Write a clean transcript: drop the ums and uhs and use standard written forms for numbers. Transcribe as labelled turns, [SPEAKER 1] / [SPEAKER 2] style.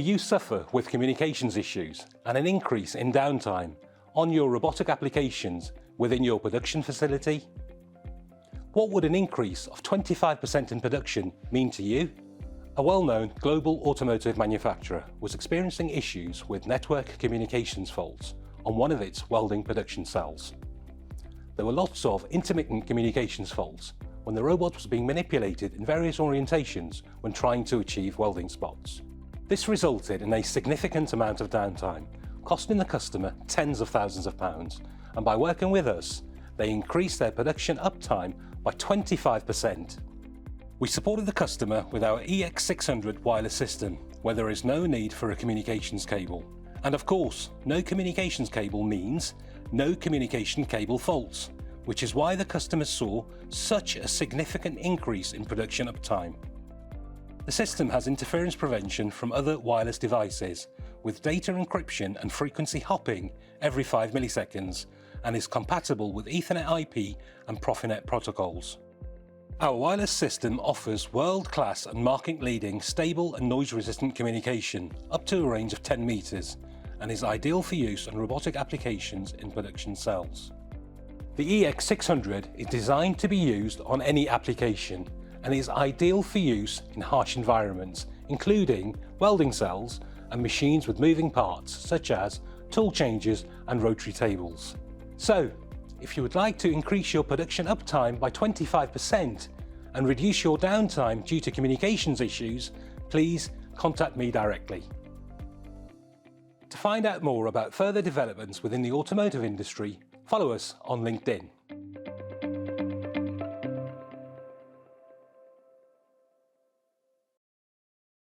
[SPEAKER 1] Do you suffer with communications issues and an increase in downtime on your robotic applications within your production facility? What would an increase of 25% in production mean to you? A well-known global automotive manufacturer was experiencing issues with network communications faults on one of its welding production cells. There were lots of intermittent communications faults when the robot was being manipulated in various orientations when trying to achieve welding spots. This resulted in a significant amount of downtime, costing the customer tens of thousands of pounds, and by working with us, they increased their production uptime by 25%. We supported the customer with our EX600 wireless system, where there is no need for a communications cable. And of course, no communications cable means no communication cable faults, which is why the customer saw such a significant increase in production uptime. The system has interference prevention from other wireless devices, with data encryption and frequency hopping every 5 milliseconds, and is compatible with Ethernet IP and Profinet protocols. Our wireless system offers world-class and market-leading stable and noise-resistant communication up to a range of 10 meters, and is ideal for use on robotic applications in production cells. The EX600 is designed to be used on any application and is ideal for use in harsh environments, including welding cells and machines with moving parts such as tool changers and rotary tables. So, if you would like to increase your production uptime by 25% and reduce your downtime due to communications issues, please contact me directly. To find out more about further developments within the automotive industry, follow us on LinkedIn.